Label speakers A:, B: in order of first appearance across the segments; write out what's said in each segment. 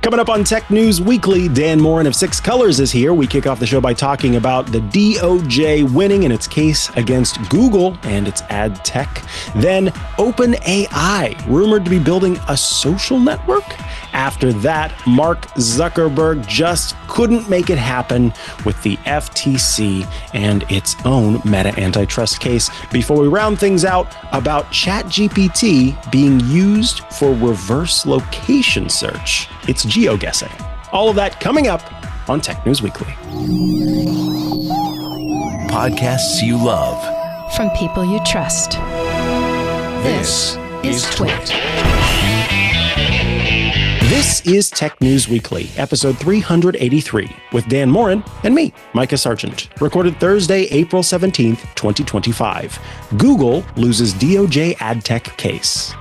A: Coming up on Tech News Weekly, Dan Moren of Six Colors is here. We kick off the show by talking about the DoJ winning in its case against Google and its ad tech. Then OpenAI, rumored to be building a social network. After that, Mark Zuckerberg just couldn't make it happen with the FTC and its own Meta antitrust case. Before we round things out, about ChatGPT being used for reverse location search. It's geoguessing. All of that coming up on Tech News Weekly.
B: Podcasts you love.
C: From people you trust. This is Twit.
A: This is Tech News Weekly, episode 383, with Dan Moren and me, Mikah Sargent. Recorded Thursday, April 17th, 2025. Google loses DOJ ad tech case.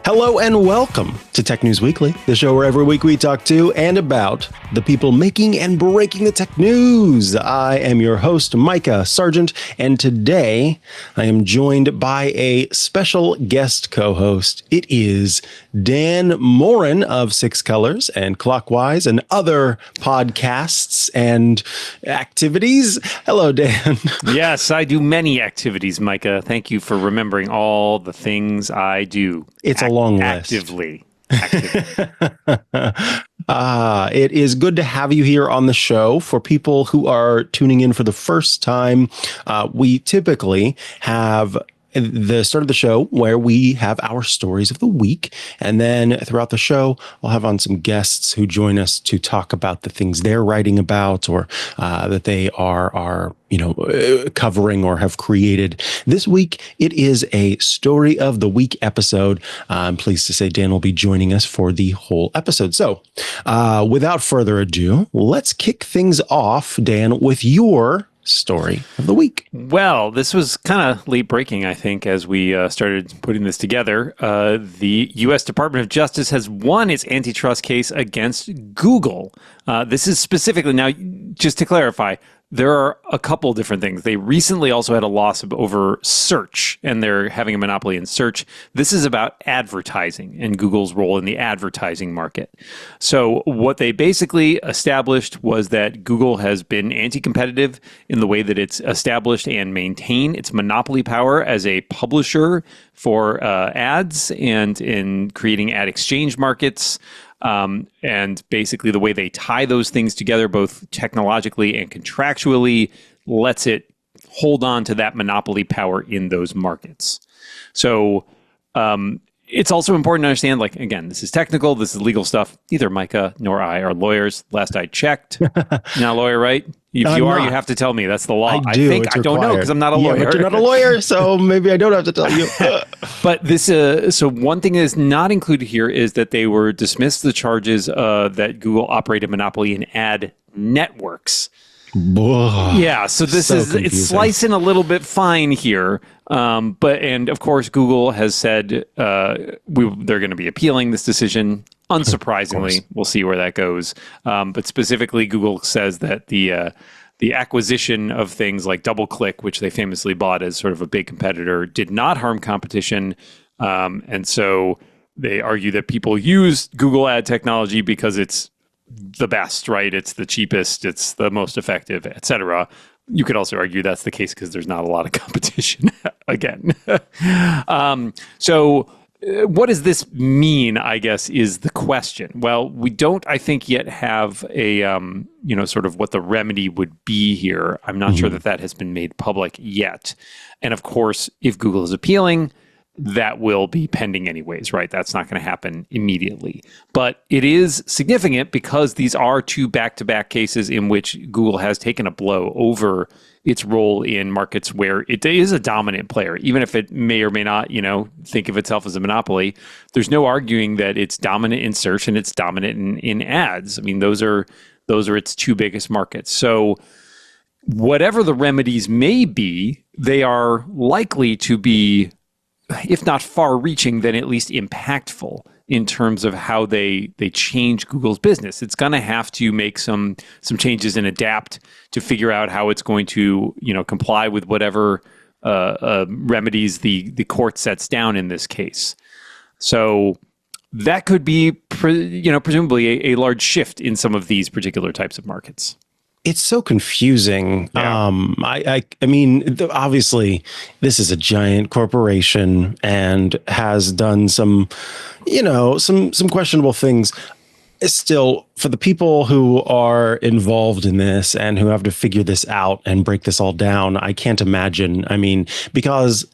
A: Hello and welcome to Tech News Weekly, the show where every week we talk to and about the people making and breaking the tech news. I am your host, Mikah Sargent, and today I am joined by a special guest co-host. It is Dan Moren of Six Colors and Clockwise and other podcasts and activities. Hello, Dan.
D: Yes, I do many activities, Mikah. Thank you for remembering all the things I do.
A: It's a long list.
D: Actively.
A: It is good to have you here on the show. For people who are tuning in for the first time, we typically have the start of the show where we have our stories of the week. And then throughout the show, I'll have on some guests who join us to talk about the things they're writing about or that they are covering or have created. This week, it is a story of the week episode. I'm pleased to say Dan will be joining us for the whole episode. So without further ado, let's kick things off, Dan, with your story of the week.
D: Well, this was kind of late breaking, I think, as we started putting this together. The U.S. Department of Justice has won its antitrust case against Google. This is specifically, now, just to clarify, there are a couple different things. They recently also had a lawsuit over search, and they're having a monopoly in search. This is about advertising and Google's role in the advertising market. So what they basically established was that Google has been anti-competitive in the way that it's established and maintained its monopoly power as a publisher for ads and in creating ad exchange markets. And basically the way they tie those things together, both technologically and contractually, lets it hold on to that monopoly power in those markets. So it's also important to understand, like, again, this is technical, this is legal stuff. Neither Mikah nor I are lawyers. Last I checked. You're not a lawyer, right? If you are, you have to tell me. That's the law.
A: I do.
D: I don't know because I'm not a lawyer.
A: But you're not a lawyer, so maybe I don't have to tell you.
D: But this, so one thing that is not included here is that they were dismissed the charges that Google operated monopoly in ad networks. Yeah, so this is confusing. It's slicing a little bit fine here, and of course Google has said they're going to be appealing this decision. Unsurprisingly, we'll see where that goes. But specifically, Google says that the acquisition of things like DoubleClick, which they famously bought as sort of a big competitor, did not harm competition, and so they argue that people use Google ad technology because it's the best, right? It's the cheapest, it's the most effective, etc. You could also argue that's the case because there's not a lot of competition again. So what does this mean, I guess, is the question. Well, we don't, I think, yet have a, sort of what the remedy would be here. I'm not sure that has been made public yet. And of course, if Google is appealing, that will be pending anyways, right? That's not going to happen immediately. But it is significant because these are two back-to-back cases in which Google has taken a blow over its role in markets where it is a dominant player. Even if it may or may not, think of itself as a monopoly, there's no arguing that it's dominant in search and it's dominant in ads. I mean, those are its two biggest markets. So whatever the remedies may be, they are likely to be, if not far-reaching, then at least impactful in terms of how they change Google's business. It's going to have to make some changes and adapt to figure out how it's going to comply with whatever remedies the court sets down in this case. So that could be, presumably a large shift in some of these particular types of markets.
A: It's so confusing.
D: Yeah.
A: I mean, obviously, this is a giant corporation and has done some, some questionable things. Still, for the people who are involved in this and who have to figure this out and break this all down, I can't imagine. I mean, because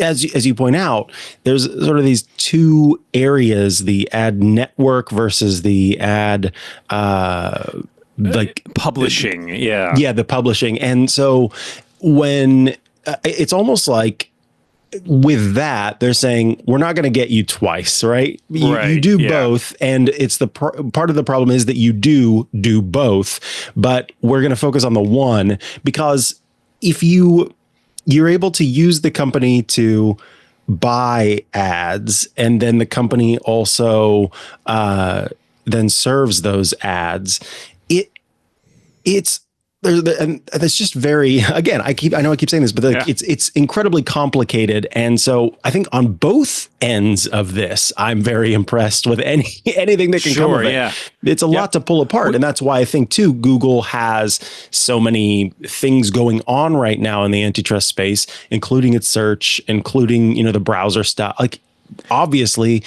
A: as you point out, there's sort of these two areas: the ad network versus the ad
D: publishing.
A: Yeah, the publishing. And so when it's almost like with that, they're saying, we're not going to get you twice, right? You do both. And it's part of the problem is that you do both, but we're going to focus on the one, because if you're able to use the company to buy ads, and then the company also then serves those ads. And it's just very, again, I know I keep saying this, but it's incredibly complicated. And so I think on both ends of this, I'm very impressed with anything that can come of it.
D: Yeah.
A: It's a lot to pull apart. And that's why I think too, Google has so many things going on right now in the antitrust space, including its search, including, the browser stuff. Like, obviously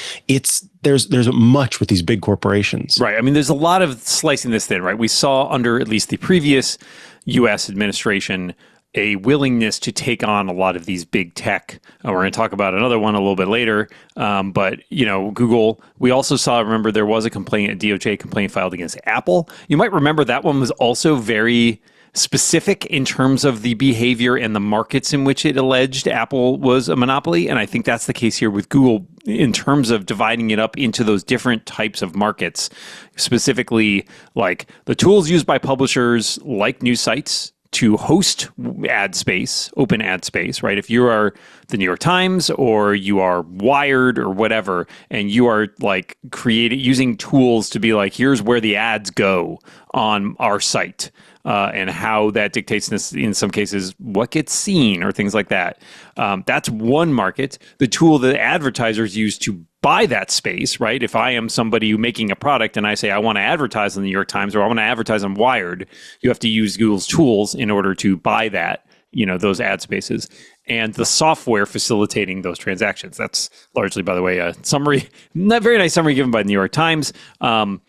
A: there's much with these big corporations.
D: Right. I mean, there's a lot of slicing this thin, right? We saw under at least the previous U.S. administration a willingness to take on a lot of these big tech. We're going to talk about another one a little bit later. But, Google, we also saw, remember, there was a DoJ complaint filed against Apple. You might remember that one was also very specific in terms of the behavior and the markets in which it alleged Apple was a monopoly. And I think that's the case here with Google in terms of dividing it up into those different types of markets, specifically like the tools used by publishers like news sites to host ad space, open ad space, right? If you are the New York Times or you are Wired or whatever, and you are like using tools to be like, here's where the ads go on our site. And how that dictates, in some cases, what gets seen or things like that. That's one market. The tool that advertisers use to buy that space, right? If I am somebody making a product and I say I want to advertise on the New York Times or I want to advertise on Wired, you have to use Google's tools in order to buy that, those ad spaces. And the software facilitating those transactions. That's largely, by the way, a summary, not very nice summary given by the New York Times. And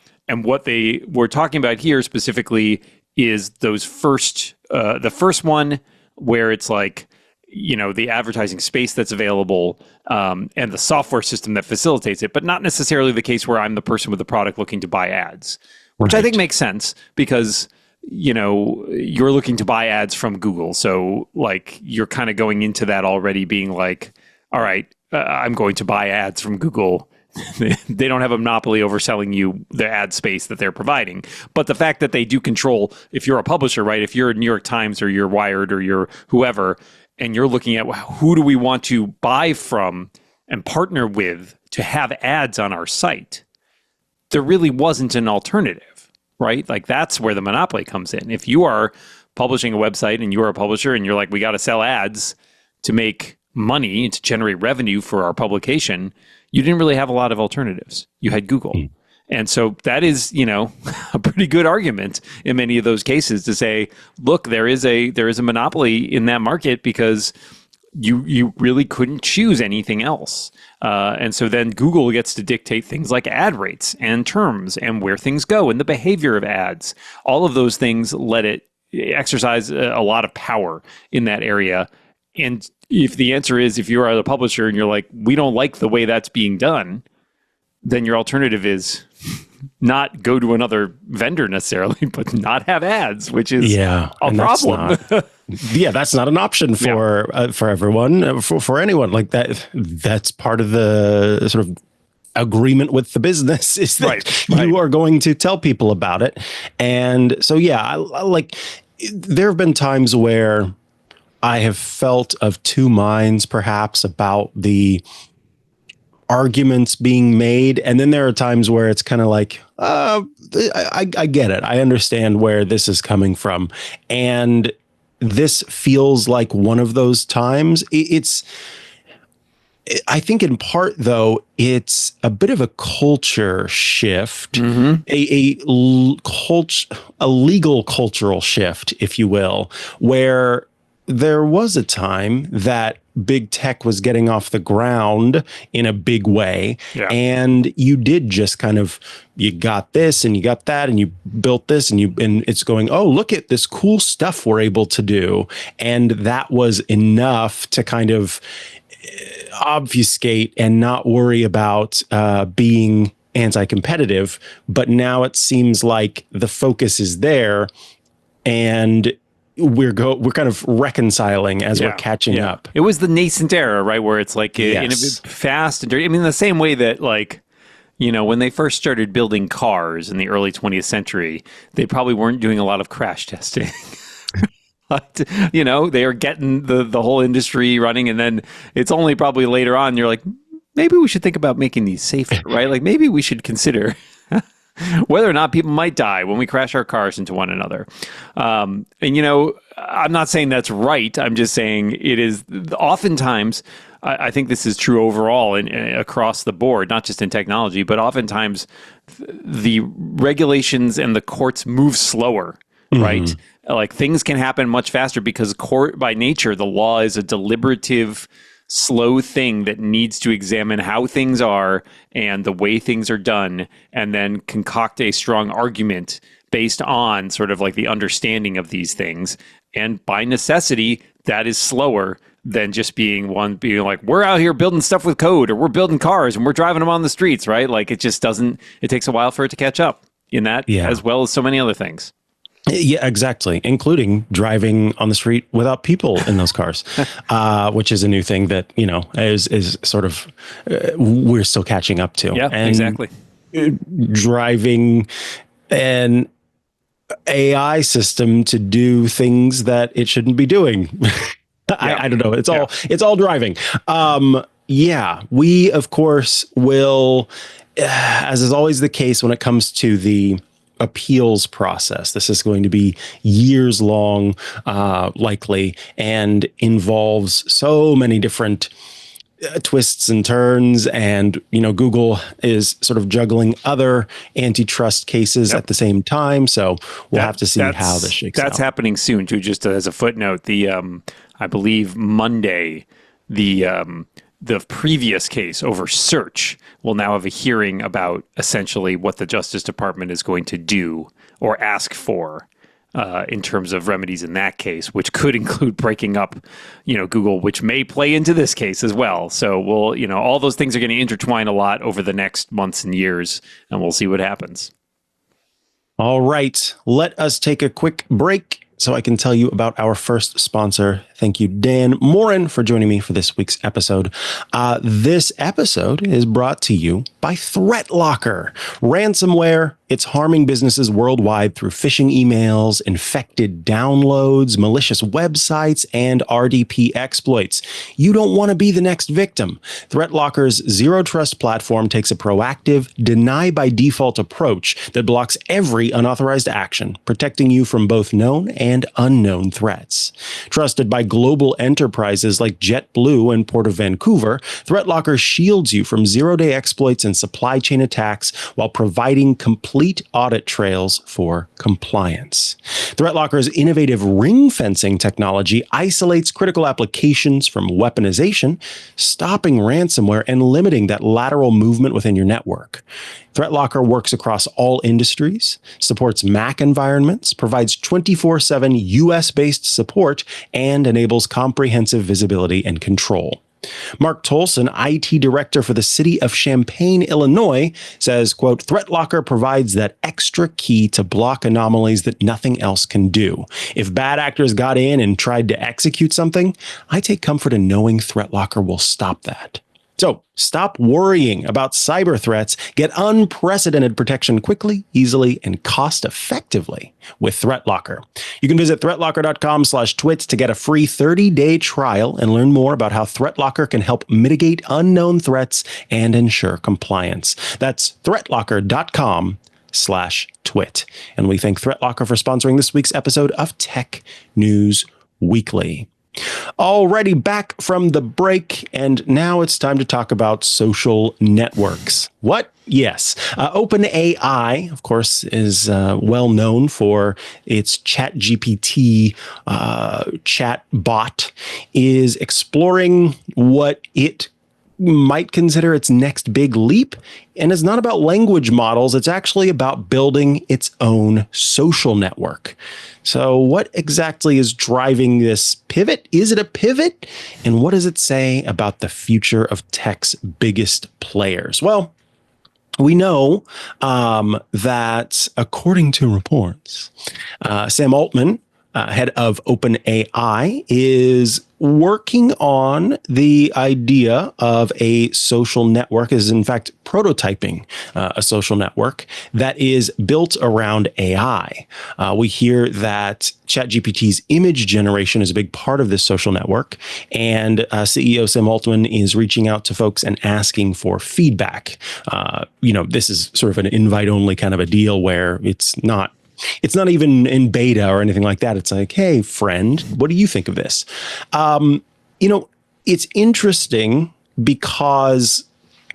D: what they were talking about here specifically is those the first one where it's like, the advertising space that's available and the software system that facilitates it, but not necessarily the case where I'm the person with the product looking to buy ads, which I think makes sense because, you're looking to buy ads from Google. So like you're kind of going into that already being like, all right, I'm going to buy ads from Google. They don't have a monopoly over selling you the ad space that they're providing. But the fact that they do control, if you're a publisher, right, if you're a New York Times or you're Wired or you're whoever, and you're looking at who do we want to buy from and partner with to have ads on our site, there really wasn't an alternative, right? Like that's where the monopoly comes in. If you are publishing a website and you're a publisher and you're like, we got to sell ads to make money, to generate revenue for our publication, you didn't really have a lot of alternatives. You had Google. And so that is, a pretty good argument in many of those cases to say, look, there is a monopoly in that market because you really couldn't choose anything else. And so then Google gets to dictate things like ad rates and terms and where things go and the behavior of ads. All of those things let it exercise a lot of power in that area. And if the answer is, if you're a publisher and you're like, we don't like the way that's being done, then your alternative is not go to another vendor necessarily, but not have ads, which is a problem.
A: That's not an option for everyone, for anyone like that. That's part of the sort of agreement with the business is that you are going to tell people about it. And so, I like, there have been times where I have felt of two minds, perhaps, about the arguments being made. And then there are times where it's kind of like, I get it. I understand where this is coming from. And this feels like one of those times. It's I think in part, though, it's a bit of a culture shift, a legal cultural shift, if you will, where there was a time that big tech was getting off the ground in a big way.
D: Yeah.
A: And you did just kind of, you got this and you got that and you built this and it's going, oh, look at this cool stuff we're able to do. And that was enough to kind of obfuscate and not worry about being anti-competitive. But now it seems like the focus is there, and we're kind of reconciling as we're catching up.
D: It was the nascent era, right, where it's like in a fast and dirty. I mean, the same way that, like, you know, when they first started building cars in the early 20th century, they probably weren't doing a lot of crash testing. But, you know, they are getting the whole industry running, and then it's only probably later on you're like, maybe we should think about making these safer, right? Like, maybe we should consider whether or not people might die when we crash our cars into one another. And, you know, I'm not saying that's right. I'm just saying it is oftentimes, I think this is true overall and across the board, not just in technology, but oftentimes the regulations and the courts move slower, right? Like, things can happen much faster because court by nature, the law is a deliberative, slow thing that needs to examine how things are and the way things are done, and then concoct a strong argument based on sort of like the understanding of these things. And by necessity, that is slower than just being like, we're out here building stuff with code, or we're building cars and we're driving them on the streets, right? Like, it just doesn't, it takes a while for it to catch up in that, as well as so many other things.
A: Yeah, exactly. Including driving on the street without people in those cars, which is a new thing that, you know, is sort of, we're still catching up to.
D: Yeah,
A: and
D: exactly.
A: Driving an AI system to do things that it shouldn't be doing. I don't know. It's all driving. We, of course, will, as is always the case when it comes to the appeals process. This is going to be years long, likely, and involves so many different twists and turns. And, you know, Google is sort of juggling other antitrust cases at the same time. So we'll have to see how this shakes out.
D: That's happening soon, too. Just as a footnote, I believe Monday, the previous case over search will now have a hearing about essentially what the Justice Department is going to do or ask for in terms of remedies in that case, which could include breaking up, you know, Google, which may play into this case as well. So we'll, you know, all those things are going to intertwine a lot over the next months and years, and we'll see what happens.
A: All right, let us take a quick break so I can tell you about our first sponsor. Thank you, Dan Moren, for joining me for this week's episode. This episode is brought to you by ThreatLocker. Ransomware, it's harming businesses worldwide through phishing emails, infected downloads, malicious websites, and RDP exploits. You don't want to be the next victim. ThreatLocker's Zero Trust platform takes a proactive, deny-by-default approach that blocks every unauthorized action, protecting you from both known and unknown threats. Trusted by global enterprises like JetBlue and Port of Vancouver, ThreatLocker shields you from zero-day exploits and supply chain attacks while providing complete audit trails for compliance. ThreatLocker's innovative ring fencing technology isolates critical applications from weaponization, stopping ransomware and limiting that lateral movement within your network. ThreatLocker works across all industries, supports Mac environments, provides 24/7 US-based support, and enables comprehensive visibility and control. Mark Tolson, IT director for the city of Champaign, Illinois, says, quote, ThreatLocker provides that extra key to block anomalies that nothing else can do. If bad actors got in and tried to execute something, I take comfort in knowing ThreatLocker will stop that. So stop worrying about cyber threats. Get unprecedented protection quickly, easily, and cost-effectively with ThreatLocker. You can visit threatlocker.com/twit to get a free 30-day trial and learn more about how ThreatLocker can help mitigate unknown threats and ensure compliance. That's threatlocker.com/twit. And we thank ThreatLocker for sponsoring this week's episode of Tech News Weekly. Already back from the break, and now it's time to talk about social networks. What? Yes. OpenAI, of course, is well known for its ChatGPT chat bot, is exploring what it might consider its next big leap. And it's not about language models. It's actually about building its own social network. So what exactly is driving this pivot? Is it a pivot? And what does it say about the future of tech's biggest players? Well, we know that according to reports, Sam Altman, head of OpenAI, is working on the idea of a social network, is in fact prototyping a social network that is built around AI. We hear that ChatGPT's image generation is a big part of this social network, and CEO Sam Altman is reaching out to folks and asking for feedback. This is sort of an invite-only kind of a deal where it's not even in beta or anything like that. It's like, hey, friend, what do you think of this? It's interesting because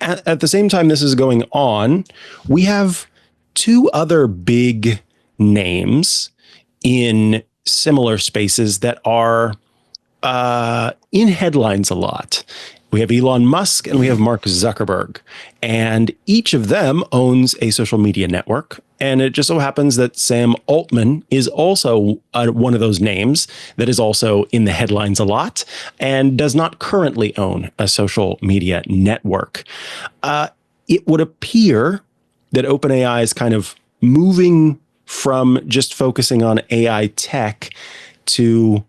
A: at the same time this is going on, we have two other big names in similar spaces that are in headlines a lot. We have Elon Musk and we have Mark Zuckerberg, and each of them owns a social media network. And it just so happens that Sam Altman is also one of those names that is also in the headlines a lot and does not currently own a social media network. It would appear that OpenAI is kind of moving from just focusing on AI tech to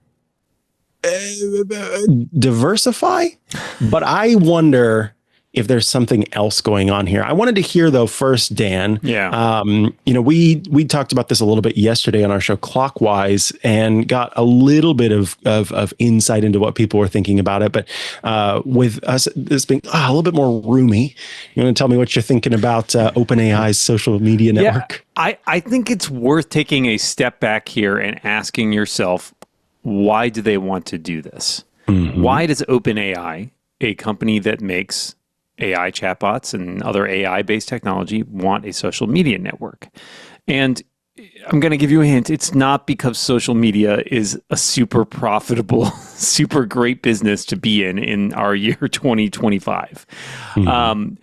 A: diversify, but I wonder if there's something else going on here. I wanted to hear though first, Dan.
D: Yeah.
A: We talked about this a little bit yesterday on our show Clockwise and got a little bit of insight into what people were thinking about it. But with us this being a little bit more roomy, you want to tell me what you're thinking about OpenAI's social media network?
D: Yeah, I think it's worth taking a step back here and asking yourself, why do they want to do this? Mm-hmm. Why does OpenAI, a company that makes AI chatbots and other AI-based technology, want a social media network? And I'm going to give you a hint. It's not because social media is a super profitable, super great business to be in our year 2025. Mm-hmm.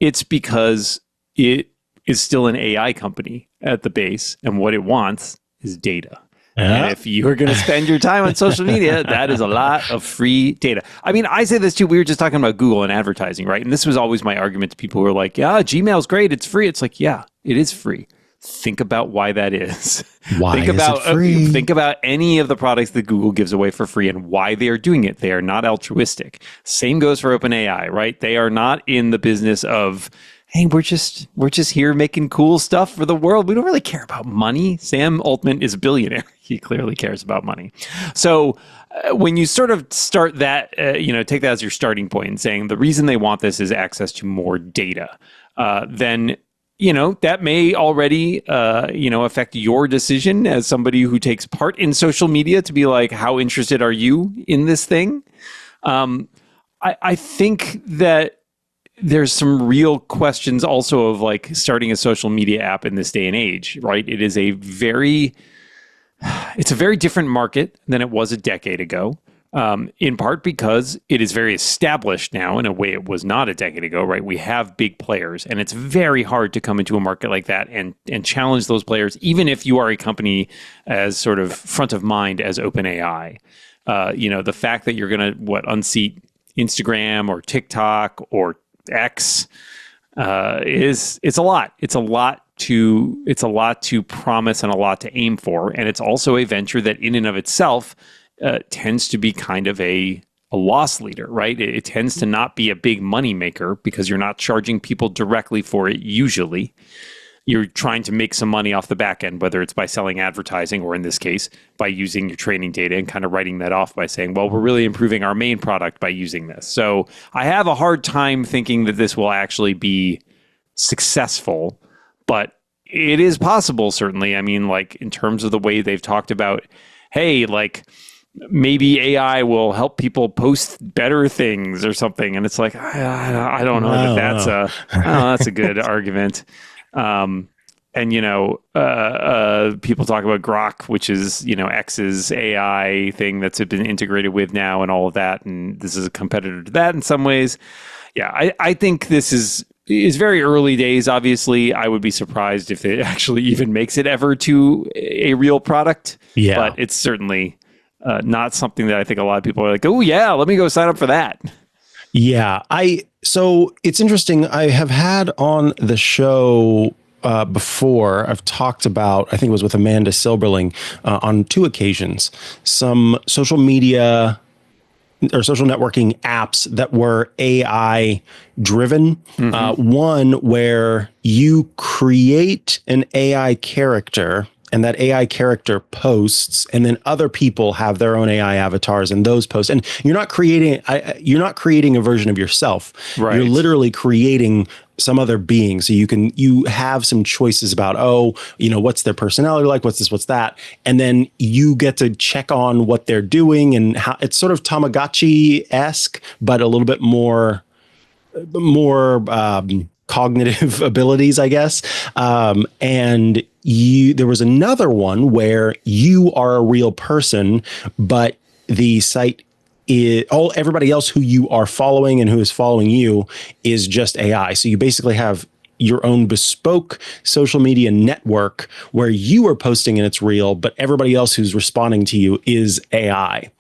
D: It's because it is still an AI company at the base, and what it wants is data. And if you're going to spend your time on social media, that is a lot of free data. I mean, I say this too. We were just talking about Google and advertising, right? And this was always my argument to people who are like, yeah, Gmail's great. It's free. It's like, yeah, it is free. Think about why that is.
A: Why is it free?
D: Think about any of the products that Google gives away for free and why they are doing it. They are not altruistic. Same goes for OpenAI, right? They are not in the business of, hey, we're just here making cool stuff for the world. We don't really care about money. Sam Altman is a billionaire. He clearly cares about money. So when you sort of start that, take that as your starting point and saying the reason they want this is access to more data, then, that may already, affect your decision as somebody who takes part in social media to be like, how interested are you in this thing? I think that there's some real questions also of like starting a social media app in this day and age, right? It's a very different market than it was a decade ago, in part because it is very established now in a way it was not a decade ago, right? We have big players, and it's very hard to come into a market like that and challenge those players, even if you are a company as sort of front of mind as OpenAI. The fact that you're going to unseat Instagram or TikTok or X it's a lot. It's a lot to promise and a lot to aim for, and it's also a venture that, in and of itself, tends to be kind of a loss leader, right? It tends to not be a big money maker because you're not charging people directly for it. Usually, you're trying to make some money off the back end, whether it's by selling advertising or, in this case, by using your training data and kind of writing that off by saying, well, we're really improving our main product by using this. So I have a hard time thinking that this will actually be successful, but it is possible, certainly. I mean, like in terms of the way they've talked about, hey, like maybe AI will help people post better things or something. And it's like, I don't know that that's a good argument. And, people talk about Grok, which is, X's AI thing that's been integrated with now and all of that. And this is a competitor to that in some ways. Yeah, I think this is very early days. Obviously, I would be surprised if it actually even makes it ever to a real product.
A: Yeah.
D: But it's certainly not something that I think a lot of people are like, oh, yeah, let me go sign up for that.
A: Yeah. So it's interesting. I have had on the show before, I've talked about, I think it was with Amanda Silberling on 2 occasions, some social media or social networking apps that were AI driven. One where you create an AI character and that AI character posts, and then other people have their own AI avatars and those posts. And you're not creating a version of yourself.
D: Right.
A: You're literally creating some other being. So you have some choices about, what's their personality like? What's this, what's that? And then you get to check on what they're doing, and how it's sort of Tamagotchi-esque, but a little bit more cognitive abilities, I guess. And there was another one where you are a real person, but the site everybody else who you are following and who is following you is just AI. So you basically have your own bespoke social media network where you are posting and it's real, but everybody else who's responding to you is AI.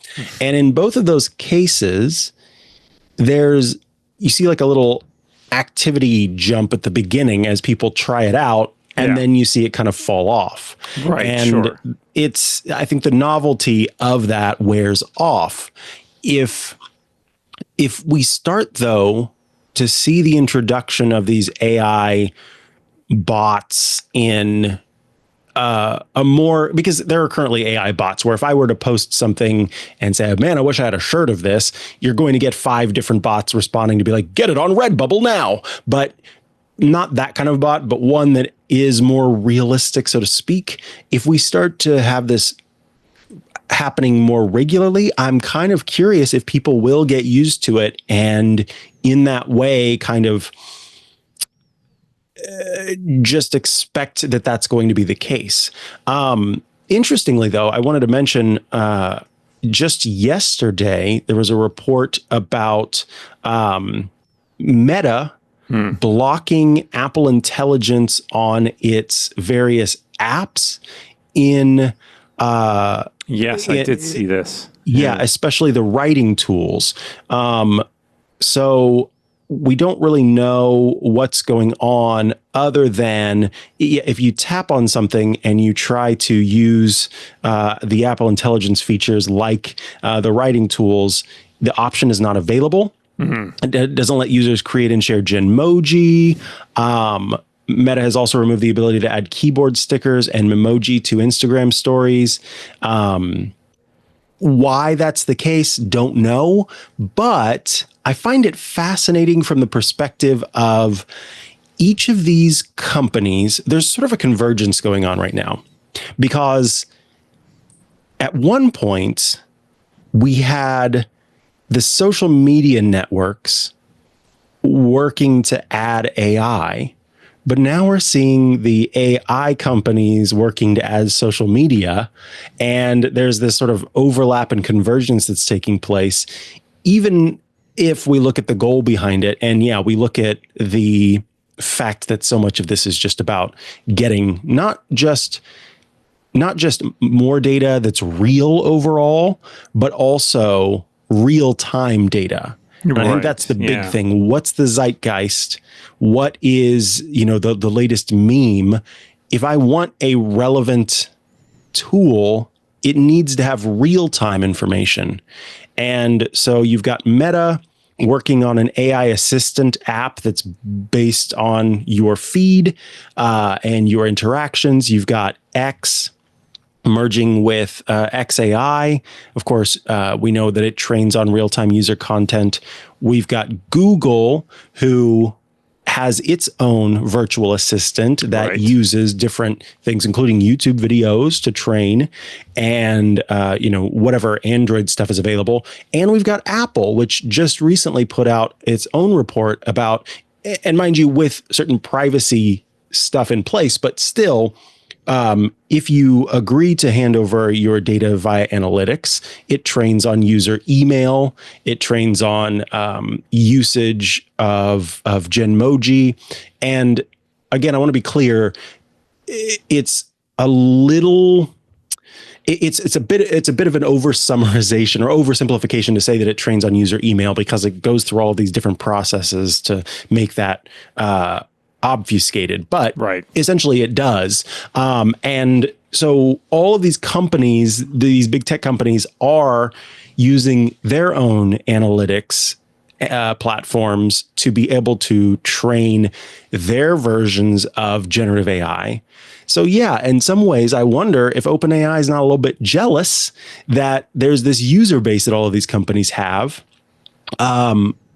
A: And in both of those cases, you see like a little activity jump at the beginning as people try it out, and then you see it kind of fall off.
D: Right.
A: And
D: sure.
A: I think the novelty of that wears off. If we start, though, to see the introduction of these AI bots in because there are currently AI bots where if I were to post something and say, man, I wish I had a shirt of this, you're going to get 5 different bots responding to be like, get it on Redbubble now. But not that kind of bot, but one that is more realistic, so to speak. If we start to have this happening more regularly, I'm kind of curious if people will get used to it, and in that way kind of just expect that that's going to be the case. Interestingly, though, I wanted to mention just yesterday, there was a report about Meta blocking Apple Intelligence on its various apps in...
D: yes, I did see this.
A: Yeah, especially the writing tools. So we don't really know what's going on other than if you tap on something and you try to use the Apple Intelligence features like the writing tools, the option is not available. It doesn't let users create and share Genmoji. Meta has also removed the ability to add keyboard stickers and Memoji to Instagram stories. Why that's the case, don't know. But I find it fascinating from the perspective of each of these companies. There's sort of a convergence going on right now, because at one point we had the social media networks working to add AI, but now we're seeing the AI companies working to add social media, and there's this sort of overlap and convergence that's taking place, even if we look at the goal behind it. And yeah, we look at the fact that so much of this is just about getting not just more data that's real overall, but also real-time data. And I think that's the big thing. What's the zeitgeist? What is, the latest meme? If I want a relevant tool, it needs to have real-time information. And so you've got Meta working on an AI assistant app that's based on your feed and your interactions. You've got X merging with XAI. Of course, we know that it trains on real-time user content. We've got Google, who has its own virtual assistant that
D: Right.
A: uses different things, including YouTube videos to train and, whatever Android stuff is available. And we've got Apple, which just recently put out its own report about, and mind you, with certain privacy stuff in place, but still, if you agree to hand over your data via analytics, it trains on user email. It trains on usage of Genmoji. And again, I want to be clear. It's a little. It's a bit of an oversummarization or oversimplification to say that it trains on user email, because it goes through all of these different processes to make that obfuscated, but
D: Right.
A: essentially it does. And so all of these companies, these big tech companies, are using their own analytics platforms to be able to train their versions of generative AI. So yeah, in some ways, I wonder if OpenAI is not a little bit jealous that there's this user base that all of these companies have. The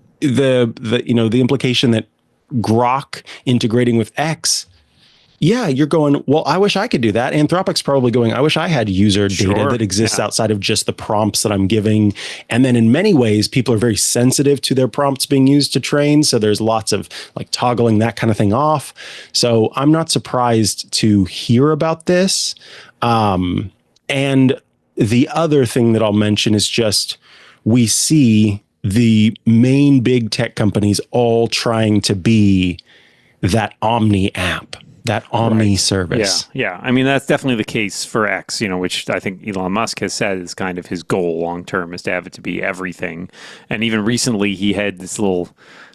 A: implication that Grok integrating with X, yeah, you're going, well, I wish I could do that. Anthropic's probably going, I wish I had user data
D: Sure,
A: that exists
D: yeah.
A: outside of just the prompts that I'm giving. And then in many ways, people are very sensitive to their prompts being used to train. So there's lots of like toggling that kind of thing off. So I'm not surprised to hear about this. And the other thing that I'll mention is just, we see the main big tech companies all trying to be that Omni app, that Omni service.
D: Yeah. I mean, that's definitely the case for X, which I think Elon Musk has said is kind of his goal long term, is to have it to be everything. And even recently, he had this little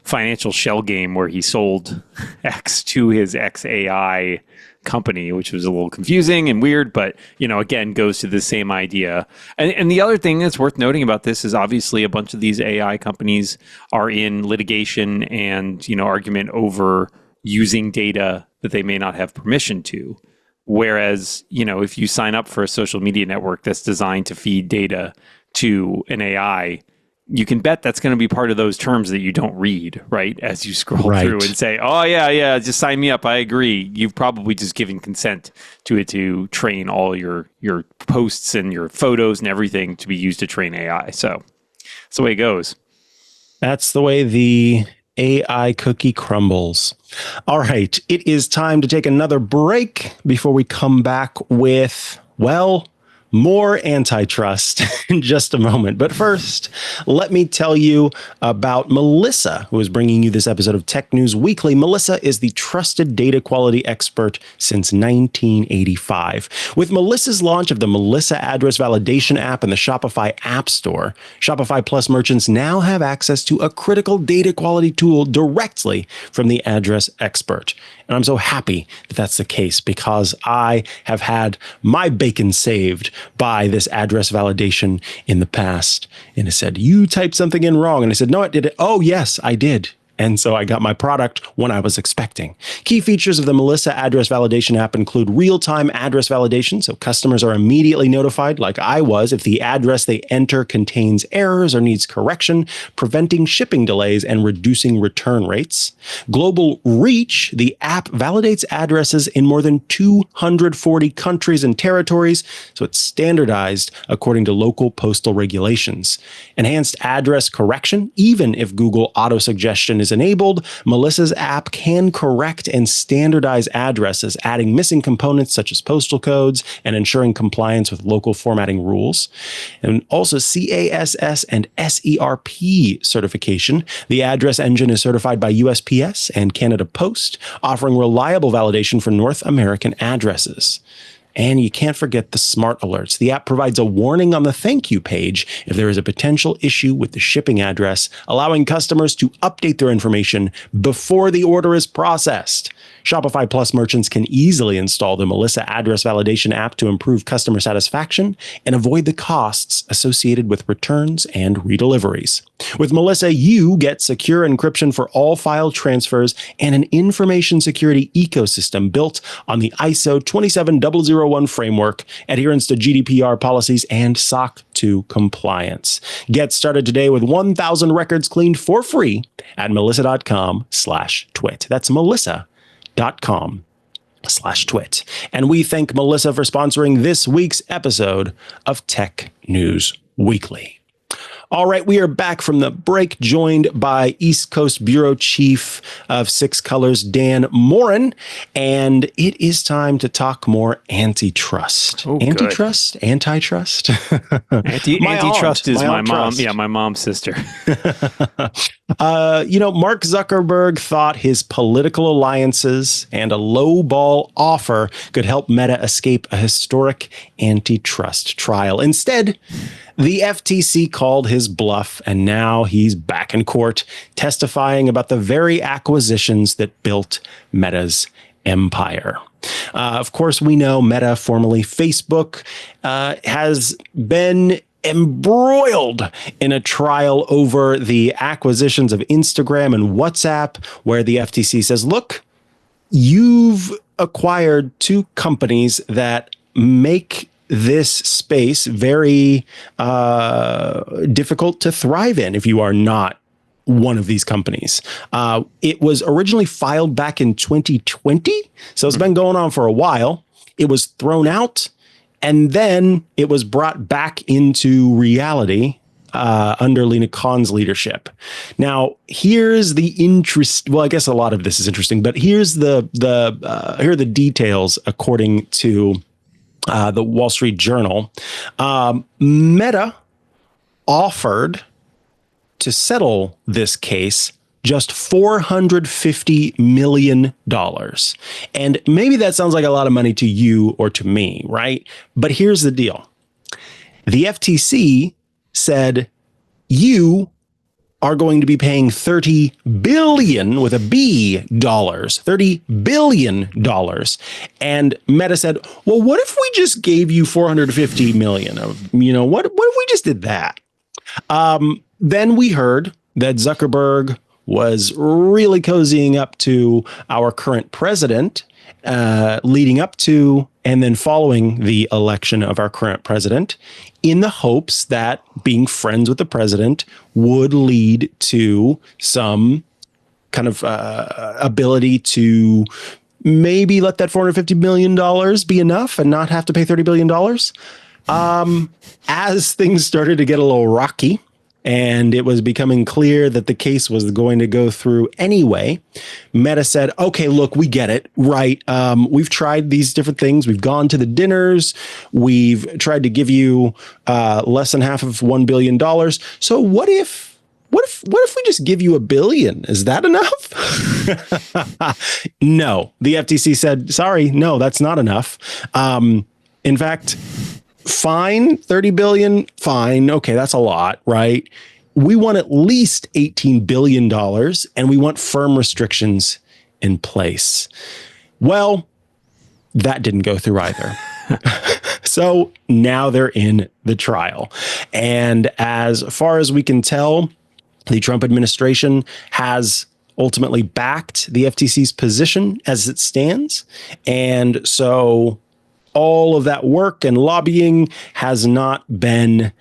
D: financial shell game where he sold X to his XAI company, which was a little confusing and weird, but again, goes to the same idea. And the other thing that's worth noting about this is obviously a bunch of these AI companies are in litigation and argument over using data that they may not have permission to. Whereas, if you sign up for a social media network that's designed to feed data to an AI, you can bet that's going to be part of those terms that you don't read, right? As you scroll through and say, oh, yeah, just sign me up. I agree. You've probably just given consent to it to train all your posts and your photos and everything to be used to train AI. So that's the way it goes.
A: That's the way the AI cookie crumbles. All right. It is time to take another break before we come back with, well, more antitrust in just a moment. But first, let me tell you about Melissa, who is bringing you this episode of Tech News Weekly. Melissa is the trusted data quality expert since 1985. With Melissa's launch of the Melissa Address Validation app and the Shopify App Store, Shopify Plus merchants now have access to a critical data quality tool directly from the address expert. And I'm so happy that that's the case, because I have had my bacon saved by this address validation in the past. And it said, you typed something in wrong. And I said, no, I did it. Oh, yes, I did. And so I got my product when I was expecting. Key features of the Melissa Address Validation app include real-time address validation, so customers are immediately notified, like I was, if the address they enter contains errors or needs correction, preventing shipping delays and reducing return rates. Global reach, the app validates addresses in more than 240 countries and territories, so it's standardized according to local postal regulations. Enhanced address correction, even if Google auto-suggestion is enabled, Melissa's app can correct and standardize addresses, adding missing components such as postal codes and ensuring compliance with local formatting rules. And also CASS and SERP certification. The address engine is certified by USPS and Canada Post, offering reliable validation for North American addresses. And you can't forget the smart alerts. The app provides a warning on the thank you page if there is a potential issue with the shipping address, allowing customers to update their information before the order is processed. Shopify Plus merchants can easily install the Melissa address validation app to improve customer satisfaction and avoid the costs associated with returns and redeliveries. With Melissa, you get secure encryption for all file transfers and an information security ecosystem built on the ISO 27001 framework, adherence to GDPR policies, and SOC 2 compliance. Get started today with 1,000 records cleaned for free at melissa.com/twit. That's melissa.com/twit. And we thank Melissa for sponsoring this week's episode of Tech News Weekly. All right, we are back from the break, joined by East Coast Bureau Chief of Six Colors, Dan Moren, and it is time to talk more antitrust.
D: Oh,
A: antitrust?
D: good.
A: Antitrust?
D: Antitrust is my mom.
A: Trust.
D: Yeah, my mom's sister.
A: Mark Zuckerberg thought his political alliances and a lowball offer could help Meta escape a historic antitrust trial. Instead, the FTC called his bluff, and now he's back in court testifying about the very acquisitions that built Meta's empire. Of course, we know Meta, formerly Facebook, has been embroiled in a trial over the acquisitions of Instagram and WhatsApp, where the FTC says, look, you've acquired two companies that make this space very difficult to thrive in if you are not one of these companies. It was originally filed back in 2020, so it's been going on for a while. It was thrown out, and then it was brought back into reality under Lina Khan's leadership. Now, here's the interest. Well, I guess a lot of this is interesting, but here's here are the details according to the Wall Street Journal. Meta offered to settle this case just $450 million. And maybe that sounds like a lot of money to you or to me, right? But here's the deal. The FTC said, you are going to be paying $30 billion with a B dollars, $30 billion. And Meta said, well, what if we just gave you 450 million of, what if we just did that? Then we heard that Zuckerberg was really cozying up to our current president, leading up to and then following the election of our current president, in the hopes that being friends with the president would lead to some kind of ability to maybe let that $450 million be enough and not have to pay $30 billion. As things started to get a little rocky, and it was becoming clear that the case was going to go through anyway, Meta said, okay, look, we get it, right? We've tried these different things. We've gone to the dinners. We've tried to give you less than half of $1 billion. So what if we just give you $1 billion? Is that enough? No, the FTC said, sorry, no, that's not enough. In fact, fine, 30 billion, fine. Okay, that's a lot, right? We want at least $18 billion, and we want firm restrictions in place. Well, that didn't go through either. So now they're in the trial. And as far as we can tell, the Trump administration has ultimately backed the FTC's position as it stands. And so all of that work and lobbying has not led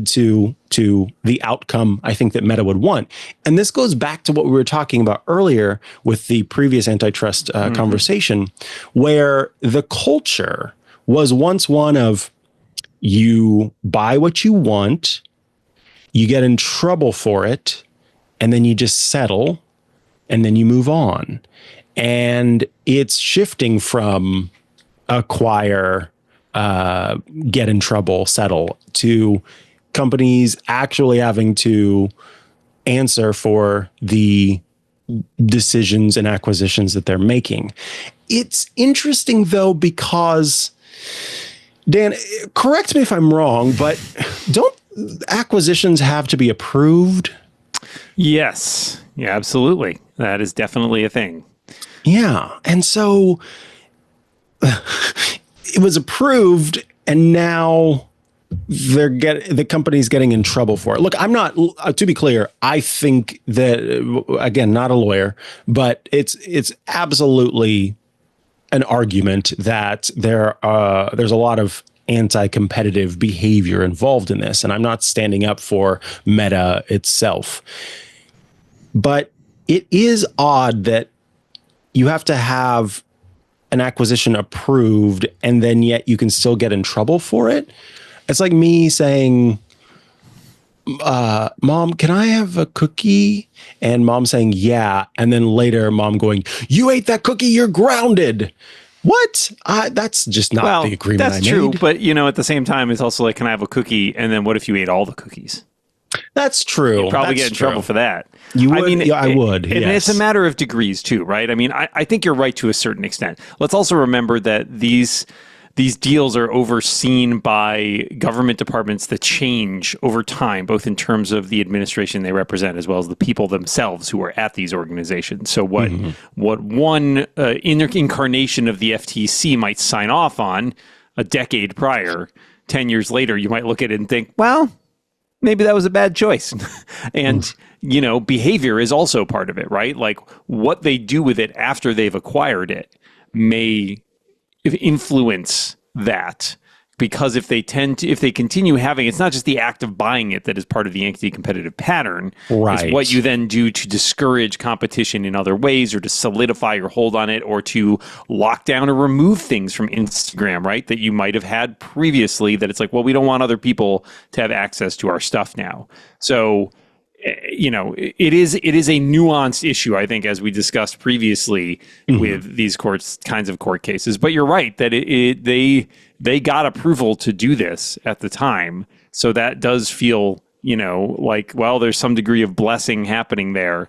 A: to the outcome I think that Meta would want. And this goes back to what we were talking about earlier with the previous antitrust conversation, where the culture was once one of, you buy what you want, you get in trouble for it, and then you just settle, and then you move on. And it's shifting from acquire, get in trouble, settle, to companies actually having to answer for the decisions and acquisitions that they're making. It's interesting, though, because, Dan, correct me if I'm wrong, but don't acquisitions have to be approved?
D: Yes. Yeah, absolutely. That is definitely a thing.
A: Yeah. And so it was approved, and now the company's getting in trouble for it. Look, I'm not, to be clear, I think that, again, not a lawyer, but it's absolutely an argument that there's a lot of anti-competitive behavior involved in this. And I'm not standing up for Meta itself. But it is odd that you have to have an acquisition approved, and then yet you can still get in trouble for it. It's like me saying, Mom, can I have a cookie? And Mom saying, yeah. And then later Mom going, you ate that cookie, you're grounded. What? That's just not the agreement I made.
D: That's true. But, at the same time, it's also like, can I have a cookie? And then what if you ate all the cookies?
A: That's true.
D: You'd probably get in trouble for that.
A: You would? I would.
D: And it's a matter of degrees too, right? I mean, I think you're right to a certain extent. Let's also remember that these deals are overseen by government departments that change over time, both in terms of the administration they represent, as well as the people themselves who are at these organizations. So what one incarnation of the FTC might sign off on a decade prior, 10 years later, you might look at it and think, well, maybe that was a bad choice. And, behavior is also part of it, right? Like what they do with it after they've acquired it may influence that, because if they continue having, it's not just the act of buying it that is part of the anti-competitive pattern.
A: Right.
D: It's what you then do to discourage competition in other ways, or to solidify your hold on it, or to lock down or remove things from Instagram, right? That you might have had previously, that it's like, well, we don't want other people to have access to our stuff now. So, it is a nuanced issue, I think, as we discussed previously with these kinds of court cases. But you're right that they got approval to do this at the time, so that does feel like, well, there's some degree of blessing happening there.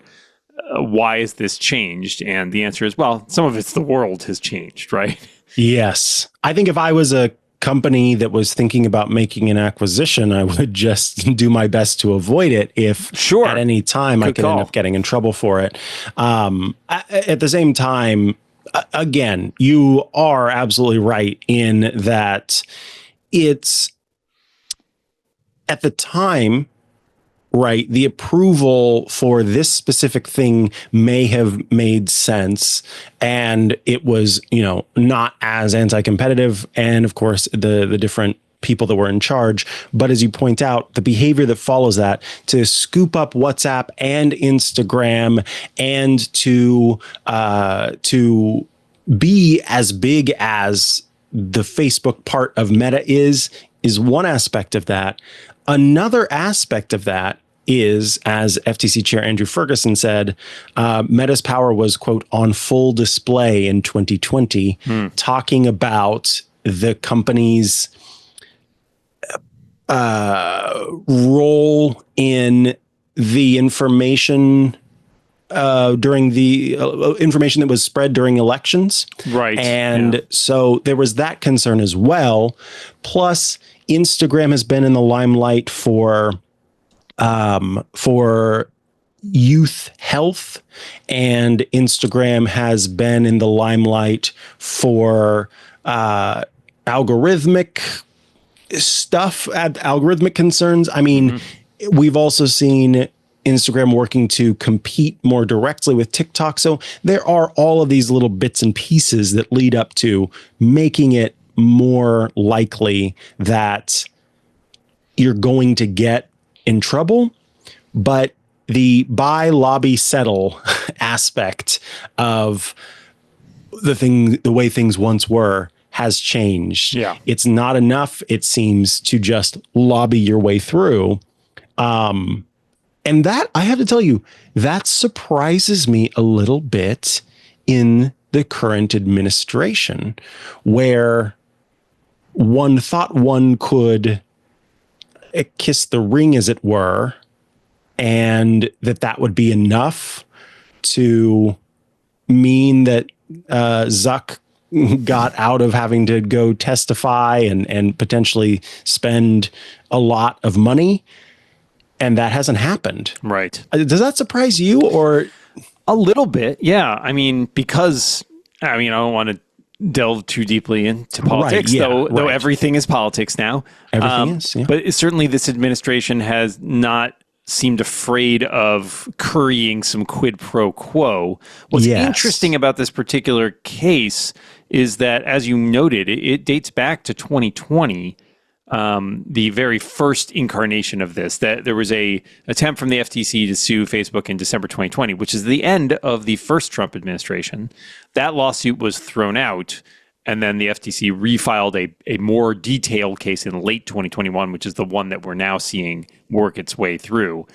D: Why is this changed? And the answer is, well, some of it's the world has changed, right?
A: Yes, I think if I was a company that was thinking about making an acquisition, I would just do my best to avoid it if at any time I could end up getting in trouble for it. At the same time, again, you are absolutely right in that it's at the time, right, the approval for this specific thing may have made sense, and it was, not as anti-competitive, and of course the different people that were in charge. But as you point out, the behavior that follows that, to scoop up WhatsApp and Instagram, and to be as big as the Facebook part of Meta is one aspect of that. Another aspect of that is, as FTC Chair Andrew Ferguson said, Meta's power was, quote, on full display in 2020, talking about the company's role in the information during the information that was spread during elections. Right. And so there was that concern as well. Plus, Instagram has been in the limelight for youth health, and Instagram has been in the limelight for algorithmic stuff, algorithmic concerns. I mean, we've also seen Instagram working to compete more directly with TikTok. So there are all of these little bits and pieces that lead up to making it more likely that you're going to get in trouble. But the buy, lobby, settle aspect of the way things once were has changed. Yeah. It's not enough, it seems, to just lobby your way through. And that, I have to tell you, that surprises me a little bit in the current administration, where one thought one could kiss the ring, as it were, and that would be enough to mean that Zuck got out of having to go testify and potentially spend a lot of money. And that hasn't happened. Right. Does that surprise you, or?
D: A little bit, yeah. I mean, because I don't want to delve too deeply into politics, though everything is politics now.
A: Everything is, yeah.
D: But certainly this administration has not seemed afraid of currying some quid pro quo. What's interesting about this particular case is that, as you noted, it dates back to 2020. The very first incarnation of this, that there was a attempt from the FTC to sue Facebook in December 2020, which is the end of the first Trump administration. That lawsuit was thrown out, and then the FTC refiled a more detailed case in late 2021, which is the one that we're now seeing work its way through.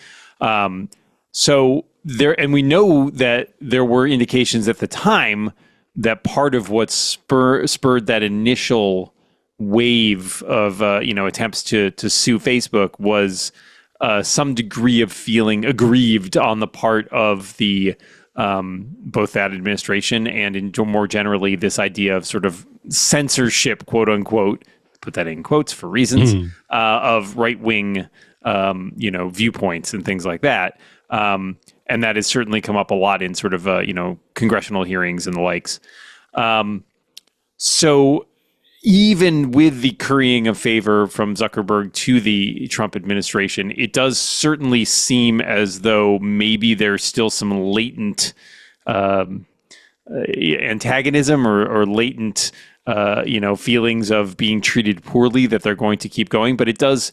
D: So there, and we know that there were indications at the time that part of what spurred that initial wave of attempts to sue Facebook was some degree of feeling aggrieved on the part of the both that administration and more generally this idea of sort of censorship, quote unquote, put that in quotes for reasons, of right-wing viewpoints and things like that. And that has certainly come up a lot in sort of congressional hearings and the likes. So even with the currying of favor from Zuckerberg to the Trump administration, it does certainly seem as though maybe there's still some latent antagonism or latent, feelings of being treated poorly that they're going to keep going. But it does,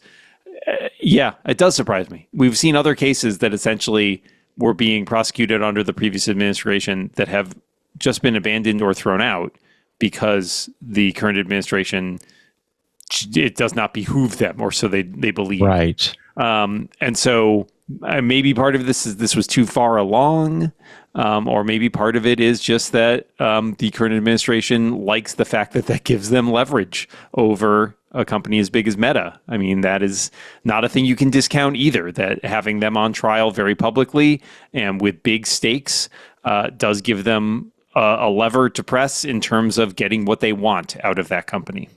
D: it does surprise me. We've seen other cases that essentially were being prosecuted under the previous administration that have just been abandoned or thrown out because the current administration, it does not behoove them, or so they believe.
A: Right.
D: And so maybe part of this was too far along, or maybe part of it is just that the current administration likes the fact that gives them leverage over a company as big as Meta. I mean, that is not a thing you can discount either, that having them on trial very publicly and with big stakes does give them a lever to press in terms of getting what they want out of that company.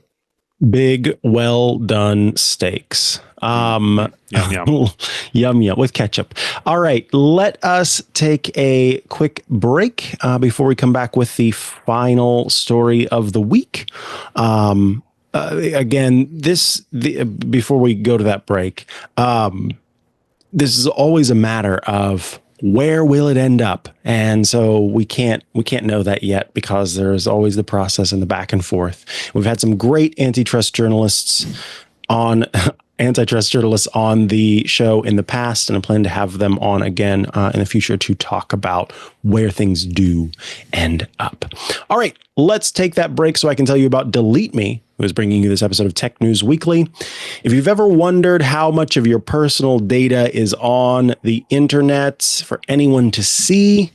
A: Big, well done steaks.
D: Yum, yum.
A: Yum, yum, with ketchup. All right, let us take a quick break before we come back with the final story of the week. Again, before we go to that break, this is always a matter of where will it end up? And so we can't know that yet because there's always the process and the back and forth. We've had some great antitrust journalists on the show in the past, and I plan to have them on again in the future to talk about where things do end up. All right, let's take that break so I can tell you about Delete Me, who is bringing you this episode of Tech News Weekly. If you've ever wondered how much of your personal data is on the internet for anyone to see,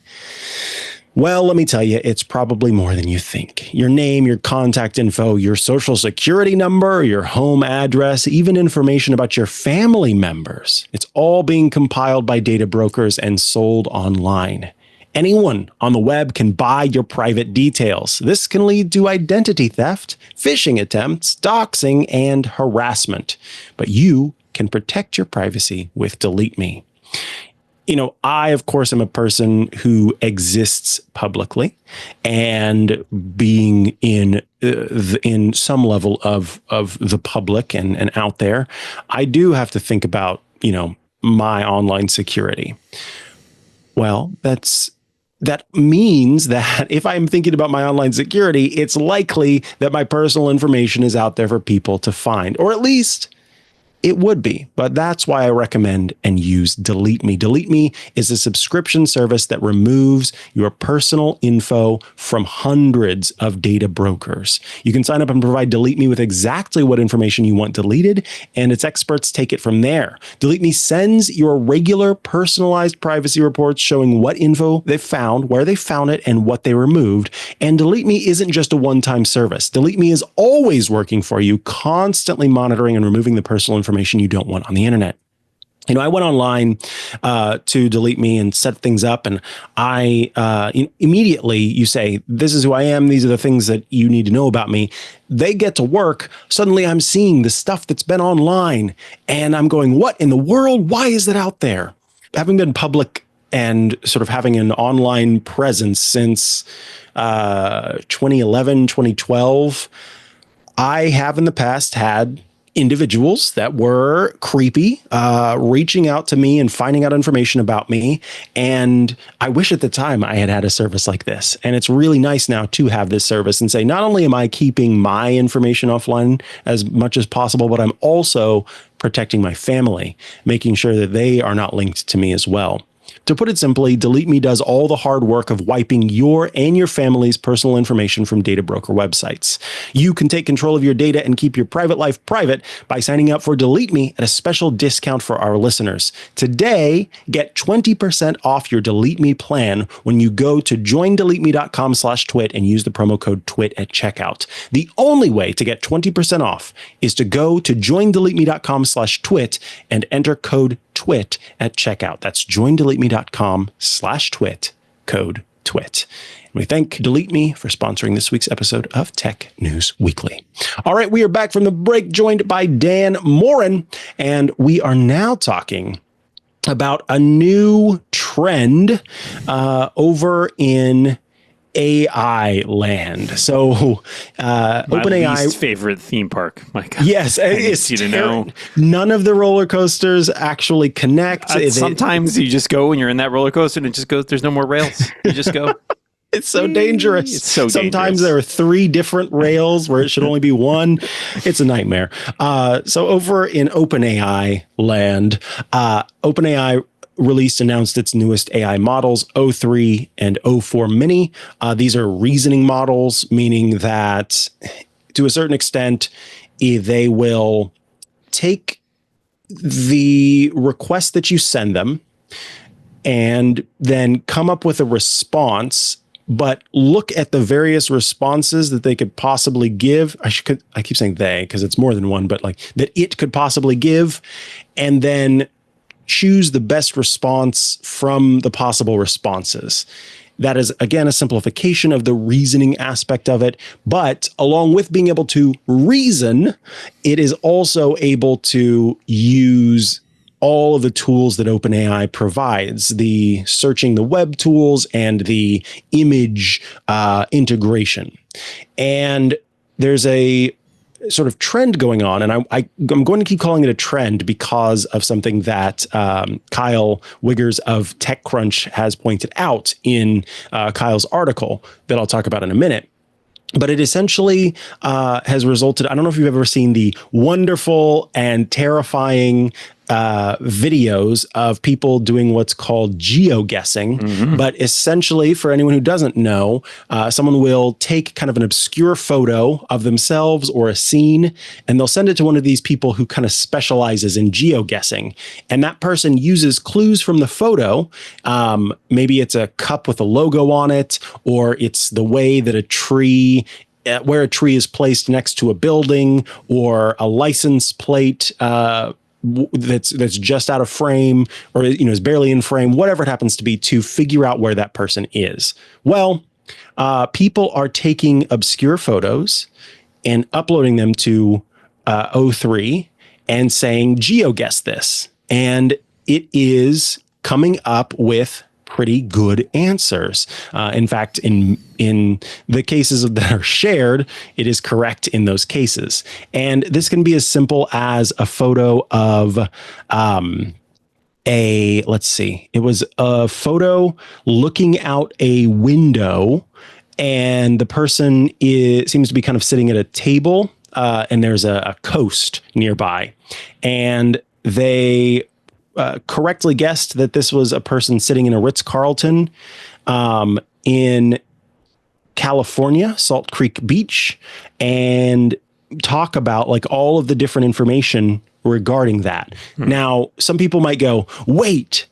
A: well, let me tell you, it's probably more than you think. Your name, your contact info, your social security number, your home address, even information about your family members. It's all being compiled by data brokers and sold online. Anyone on the web can buy your private details. This can lead to identity theft, phishing attempts, doxing, and harassment. But you can protect your privacy with Delete Me. I, of course, am a person who exists publicly, and being in some level of the public and out there, I do have to think about, my online security. Well, that means that if I'm thinking about my online security, it's likely that my personal information is out there for people to find, or at least it would be. But that's why I recommend and use Delete Me. Delete Me is a subscription service that removes your personal info from hundreds of data brokers. You can sign up and provide Delete Me with exactly what information you want deleted, and its experts take it from there. Delete Me sends your regular personalized privacy reports showing what info they found, where they found it, and what they removed. And Delete Me isn't just a one-time service. Delete Me is always working for you, constantly monitoring and removing the personal information you don't want on the internet. I went online to Delete Me and set things up, and I immediately you say, this is who I am. These are the things that you need to know about me. They get to work. Suddenly I'm seeing the stuff that's been online, and I'm going, what in the world? Why is that out there? Having been public and sort of having an online presence since 2011, 2012, I have in the past had individuals that were creepy, reaching out to me and finding out information about me. And I wish at the time I had a service like this. And it's really nice now to have this service and say, not only am I keeping my information offline as much as possible, but I'm also protecting my family, making sure that they are not linked to me as well. To put it simply, Delete Me does all the hard work of wiping your and your family's personal information from data broker websites. You can take control of your data and keep your private life private by signing up for Delete Me at a special discount for our listeners. Today, get 20% off your Delete Me plan when you go to joindeleteme.com/twit and use the promo code TWIT at checkout. The only way to get 20% off is to go to joindeleteme.com/twit and enter code TWIT at checkout. That's joindeleteme.com/twit, code TWIT. And we thank Delete Me for sponsoring this week's episode of Tech News Weekly. All right, we are back from the break, joined by Dan Moren, and we are now talking about a new trend over in AI land. So OpenAI,
D: least favorite theme park, Mikah.
A: Yes, it's
D: you to know.
A: None of the roller coasters actually connect.
D: Sometimes you just go when you're in that roller coaster and it just goes, there's no more rails. You just go.
A: It's so dangerous.
D: It's so
A: Sometimes
D: dangerous.
A: there are 3 different rails where it should only be one. It's a nightmare. So over in OpenAI land, OpenAI announced its newest AI models, o3 and o4-mini. These are reasoning models, meaning that to a certain extent, they will take the request that you send them and then come up with a response, but look at the various responses that they could possibly give. I keep saying they because it's more than one, but like that it could possibly give, and then choose the best response from the possible responses. That is, again, a simplification of the reasoning aspect of it. But along with being able to reason, it is also able to use all of the tools that OpenAI provides, the searching the web tools and the image integration. And there's a sort of trend going on, and I'm going to keep calling it a trend because of something that Kyle Wiggers of TechCrunch has pointed out in Kyle's article that I'll talk about in a minute. But it essentially has resulted, I don't know if you've ever seen the wonderful and terrifying videos of people doing what's called geoguessing. Mm-hmm. But essentially, for anyone who doesn't know, someone will take kind of an obscure photo of themselves or a scene, and they'll send it to one of these people who kind of specializes in geoguessing. And that person uses clues from the photo. Maybe it's a cup with a logo on it, or it's the way that where a tree is placed next to a building, or a license plate that's just out of frame, or is barely in frame, whatever it happens to be, to figure out where that person is. Well, people are taking obscure photos and uploading them to O3 and saying, GeoGuess this. And it is coming up with pretty good answers. In fact, in the cases that are shared, it is correct in those cases. And this can be as simple as a photo of let's see, it was a photo looking out a window, and the person seems to be kind of sitting at a table, and there's a coast nearby, and they correctly guessed that this was a person sitting in a Ritz-Carlton in California, Salt Creek Beach, and talk about like all of the different information regarding that. Now, some people might go, wait,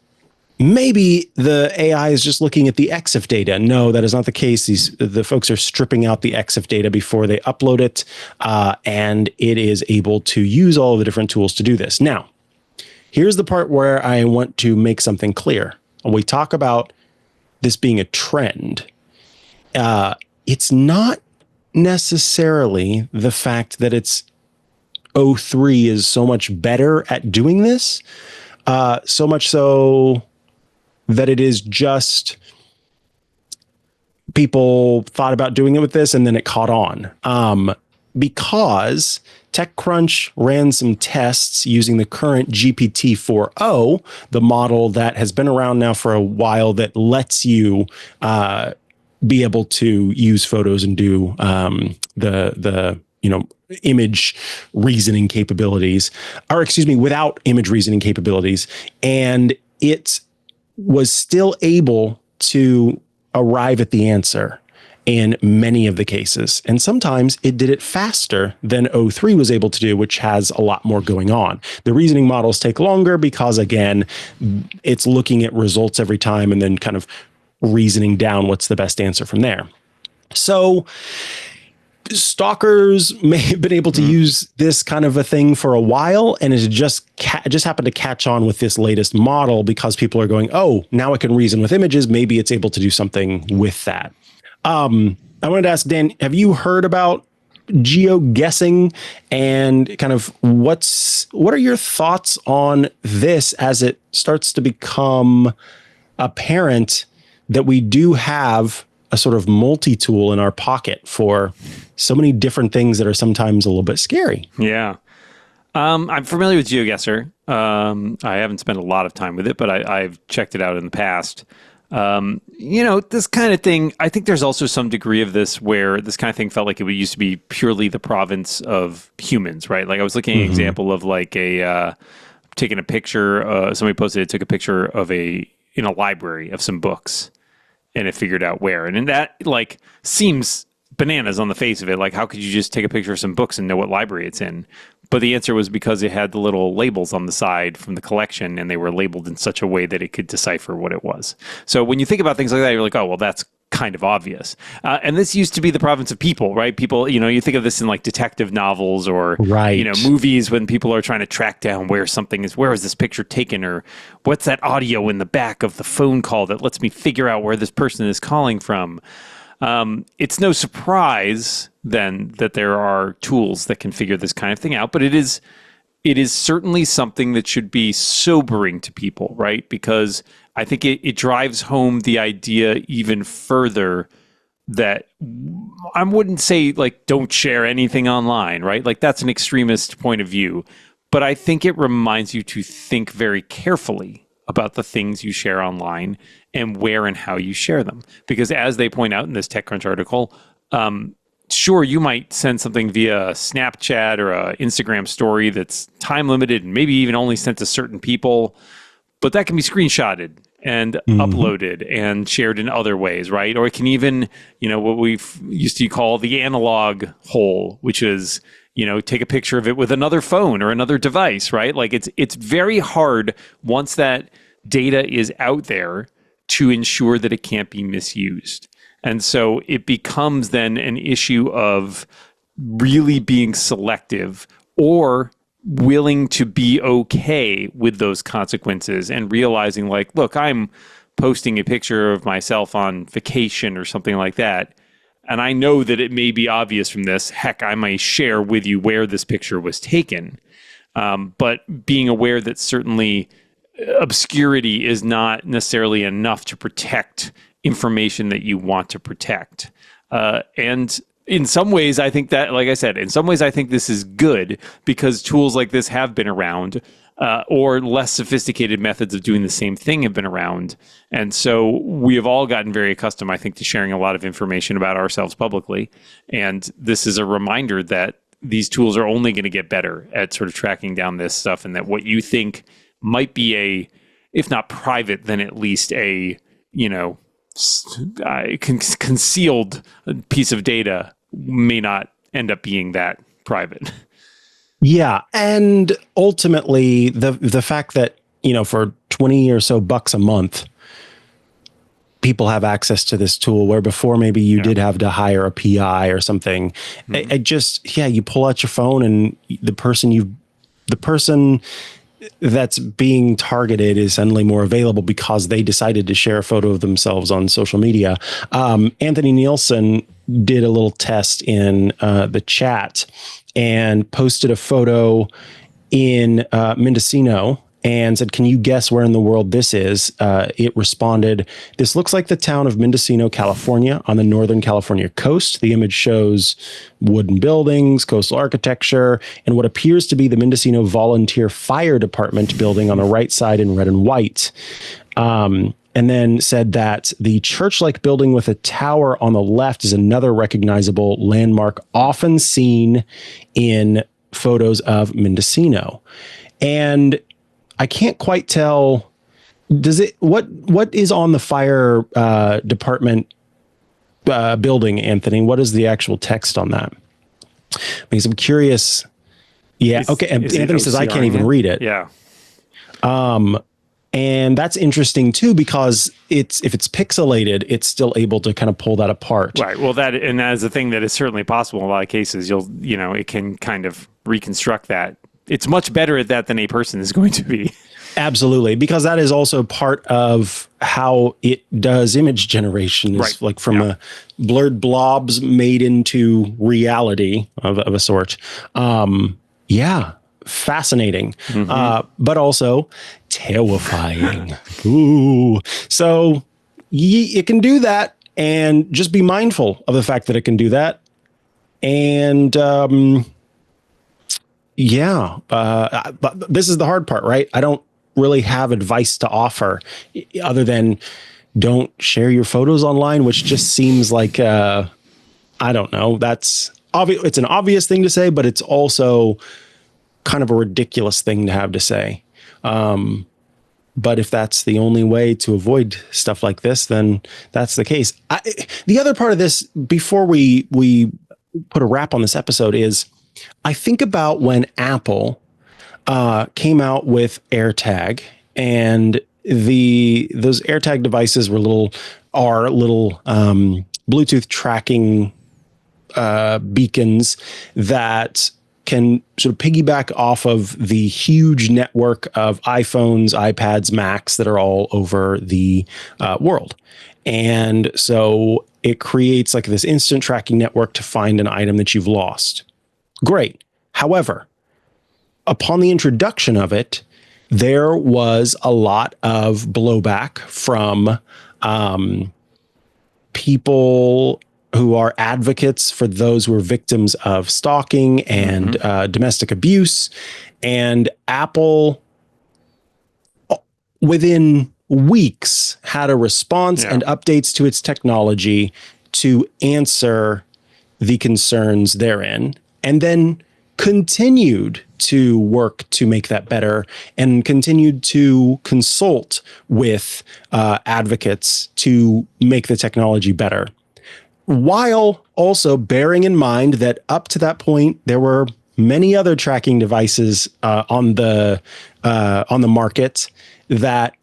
A: maybe the AI is just looking at the EXIF data. No, that is not the case. The folks are stripping out the EXIF data before they upload it, and it is able to use all of the different tools to do this. Now, here's the part where I want to make something clear. When we talk about this being a trend, it's not necessarily the fact that it's O3 is so much better at doing this, so much so that it is just people thought about doing it with this and then it caught on. Because TechCrunch ran some tests using the current GPT-4o, the model that has been around now for a while that lets you be able to use photos and do the image reasoning capabilities, or excuse me, without image reasoning capabilities. And it was still able to arrive at the answer in many of the cases. And sometimes it did it faster than O3 was able to do, which has a lot more going on. The reasoning models take longer because, again, it's looking at results every time and then kind of reasoning down what's the best answer from there. So stalkers may have been able to use this kind of a thing for a while, and it just happened to catch on with this latest model because people are going, oh, now it can reason with images. Maybe it's able to do something with that. I wanted to ask Dan, have you heard about geo-guessing and kind of what are your thoughts on this as it starts to become apparent that we do have a sort of multi-tool in our pocket for so many different things that are sometimes a little bit scary?
D: Yeah. I'm familiar with GeoGuessr. I haven't spent a lot of time with it, but I've checked it out in the past. This kind of thing, I think there's also some degree of this where this kind of thing felt like it used to be purely the province of humans, right? Like I was looking at an example of like taking a picture, somebody posted it, took a picture of in a library of some books, and it figured out where. And that like seems bananas on the face of it. Like, how could you just take a picture of some books and know what library it's in? But the answer was because it had the little labels on the side from the collection, and they were labeled in such a way that it could decipher what it was. So when you think about things like that, you're like, oh, well, that's kind of obvious. And this used to be the province of people, right? People, you think of this in like detective novels or, movies when people are trying to track down where something is, where is this picture taken, or what's that audio in the back of the phone call that lets me figure out where this person is calling from. It's no surprise then that there are tools that can figure this kind of thing out, but it is certainly something that should be sobering to people, right? Because I think it drives home the idea even further that I wouldn't say like don't share anything online, right? Like that's an extremist point of view, but I think it reminds you to think very carefully about the things you share online and where and how you share them. Because as they point out in this TechCrunch article, sure, you might send something via Snapchat or a Instagram story that's time limited and maybe even only sent to certain people, but that can be screenshotted and uploaded and shared in other ways, right? Or it can even, what we used to call the analog hole, which is, take a picture of it with another phone or another device, right? Like it's very hard once that data is out there to ensure that it can't be misused. And so it becomes then an issue of really being selective or willing to be okay with those consequences and realizing like, look, I'm posting a picture of myself on vacation or something like that. And I know that it may be obvious from this. Heck, I may share with you where this picture was taken. But being aware that certainly obscurity is not necessarily enough to protect information that you want to protect. And in some ways, I think that, like I said, in some ways, I think this is good because tools like this have been around, or less sophisticated methods of doing the same thing have been around. And so we have all gotten very accustomed, I think, to sharing a lot of information about ourselves publicly. And this is a reminder that these tools are only going to get better at sort of tracking down this stuff, and that what you think might be if not private, then at least a, concealed piece of data may not end up being that private.
A: Yeah. And ultimately the fact that, for 20 or so bucks a month, people have access to this tool where before maybe you did have to hire a PI or something. You pull out your phone and the person that's being targeted is suddenly more available because they decided to share a photo of themselves on social media. Anthony Nielsen did a little test in the chat and posted a photo in Mendocino and said, "Can you guess where in the world this is?" It responded, "This looks like the town of Mendocino, California, on the Northern California coast. The image shows wooden buildings, coastal architecture, and what appears to be the Mendocino Volunteer Fire Department building on the right side in red and white." And then said that the church-like building with a tower on the left is another recognizable landmark often seen in photos of Mendocino. And I can't quite tell, what is on the fire department building, Anthony? What is the actual text on that? Because I'm curious. Yeah. Okay. And Anthony says I can't even read it.
D: Yeah.
A: And that's interesting too, because if it's pixelated, it's still able to kind of pull that apart.
D: Right. Well, that is a thing that is certainly possible in a lot of cases. It can kind of reconstruct that. It's much better at that than a person is going to be.
A: Absolutely, because that is also part of how it does image generation, is
D: right.
A: Like from a blurred blobs made into reality of a sort. Fascinating, but also terrifying. Ooh. So it can do that, and just be mindful of the fact that it can do that. And but this is the hard part, right? I don't really have advice to offer other than don't share your photos online, which just seems like, I don't know, that's obvious. It's an obvious thing to say, but it's also kind of a ridiculous thing to have to say. But if that's the only way to avoid stuff like this, then that's the case. The other part of this, before we put a wrap on this episode, is I think about when Apple came out with AirTag, and those AirTag devices were little Bluetooth tracking beacons that can sort of piggyback off of the huge network of iPhones, iPads, Macs that are all over the world. And so it creates like this instant tracking network to find an item that you've lost. Great. However, upon the introduction of it, there was a lot of blowback from people who are advocates for those who are victims of stalking and domestic abuse. And Apple, within weeks, had a response and updates to its technology to answer the concerns therein, and then continued to work to make that better and continued to consult with advocates to make the technology better, while also bearing in mind that up to that point, there were many other tracking devices on the market that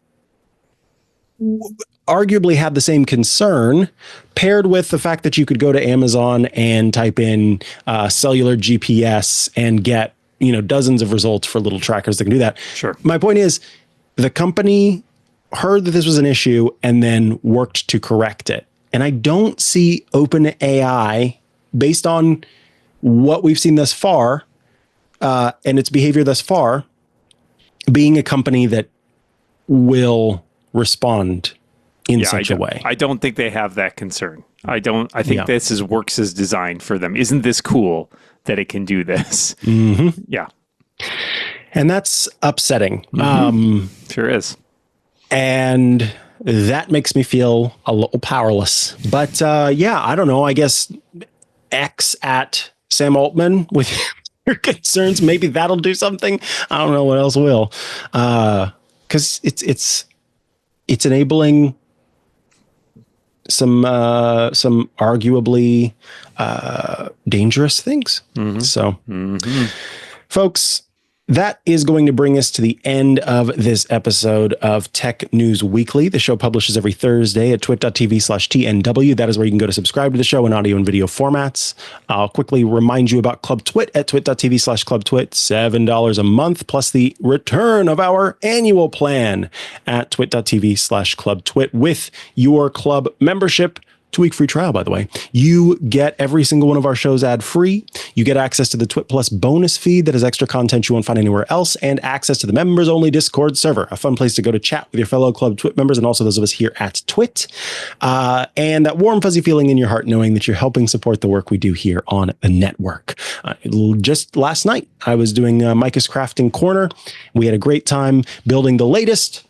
A: arguably had the same concern, paired with the fact that you could go to Amazon and type in cellular GPS and get dozens of results for little trackers that can do that.
D: Sure.
A: My point is, the company heard that this was an issue and then worked to correct it. And I don't see OpenAI, based on what we've seen thus far and its behavior thus far, being a company that will respond in such a way.
D: I don't think they have that concern. I think this works as designed for them. Isn't this cool that it can do this?
A: Mm-hmm.
D: Yeah.
A: And that's upsetting.
D: Sure is.
A: And that makes me feel a little powerless. But I don't know. I guess X at Sam Altman with your concerns. Maybe that'll do something. I don't know what else will. Because it's enabling some arguably dangerous things. So, folks, that is going to bring us to the end of this episode of Tech News Weekly. The show publishes every Thursday at twit.tv/TNW. That is where you can go to subscribe to the show in audio and video formats. I'll quickly remind you about Club Twit at twit.tv/clubtwit, $7 a month, plus the return of our annual plan at twit.tv/clubtwit. With your club membership, 2-week free trial, by the way. You get every single one of our shows ad-free. You get access to the Twit Plus bonus feed that has extra content you won't find anywhere else, and access to the members-only Discord server, a fun place to go to chat with your fellow Club Twit members and also those of us here at Twit. And that warm, fuzzy feeling in your heart knowing that you're helping support the work we do here on the network. Just last night, I was doing Mikah's Crafting Corner. We had a great time building the latest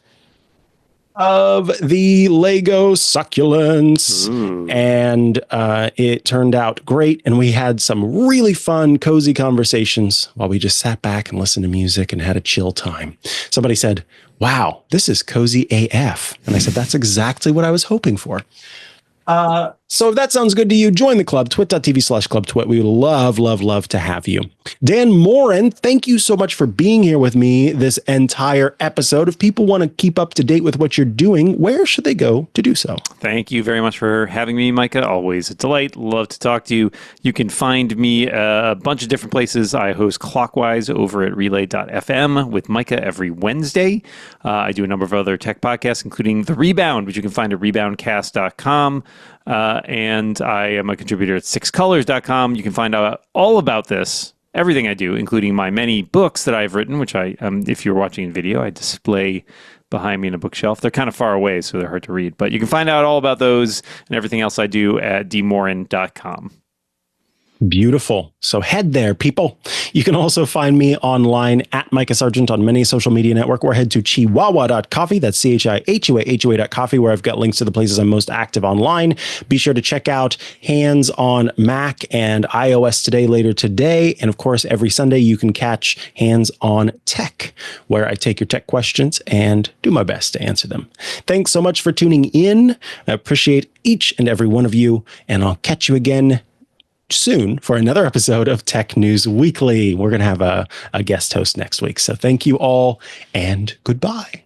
A: of the Lego succulents. And it turned out great. And we had some really fun, cozy conversations while we just sat back and listened to music and had a chill time. Somebody said, wow, this is cozy AF. And I said, that's exactly what I was hoping for. So if that sounds good to you, join the club, twit.tv/clubtwit. We would love to have you. Dan Moren, thank you so much for being here with me this entire episode. If people want to keep up to date with what you're doing, where should they go to do so?
D: Thank you very much for having me, Mikah. Always a delight. Love to talk to you. You can find me a bunch of different places. I host Clockwise over at relay.fm with Mikah every Wednesday. I do a number of other tech podcasts, including The Rebound, which you can find at reboundcast.com. And I am a contributor at sixcolors.com. You can find out all about this, everything I do, including my many books that I've written, which I, if you're watching in video, I display behind me in a bookshelf. They're kind of far away, so they're hard to read. But you can find out all about those and everything else I do at dmoren.com.
A: Beautiful. So head there, people. You can also find me online at Mikah Sargent on many social media network, or head to chihuahua.coffee. That's CHIHUA.coffee, where I've got links to the places I'm most active online. Be sure to check out Hands on Mac and iOS Today later today. And of course, every Sunday you can catch Hands on Tech, where I take your tech questions and do my best to answer them. Thanks so much for tuning in. I appreciate each and every one of you, and I'll catch you again soon for another episode of Tech News Weekly. We're going to have a guest host next week. So thank you all and goodbye.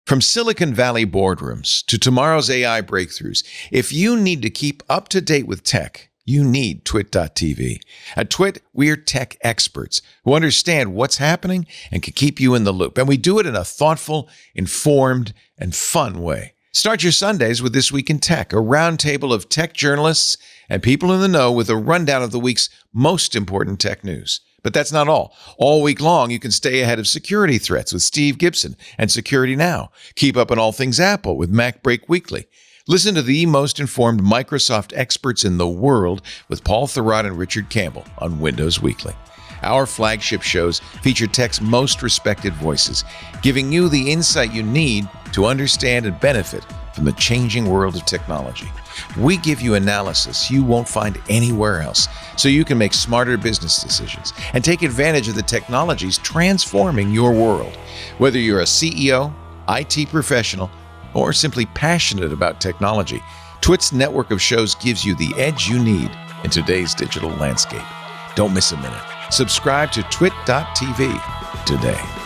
E: From Silicon Valley boardrooms to tomorrow's AI breakthroughs, if you need to keep up to date with tech, you need Twit.tv. At Twit, we're tech experts who understand what's happening and can keep you in the loop. And we do it in a thoughtful, informed, and fun way. Start your Sundays with This Week in Tech, a roundtable of tech journalists and people in the know with a rundown of the week's most important tech news. But that's not all. All week long, you can stay ahead of security threats with Steve Gibson and Security Now. Keep up on all things Apple with Mac Break Weekly. Listen to the most informed Microsoft experts in the world with Paul Thurrott and Richard Campbell on Windows Weekly. Our flagship shows feature tech's most respected voices, giving you the insight you need to understand and benefit from the changing world of technology. We give you analysis you won't find anywhere else, so you can make smarter business decisions and take advantage of the technologies transforming your world. Whether you're a CEO, IT professional, or simply passionate about technology, Twit's network of shows gives you the edge you need in today's digital landscape. Don't miss a minute. Subscribe to twit.tv today.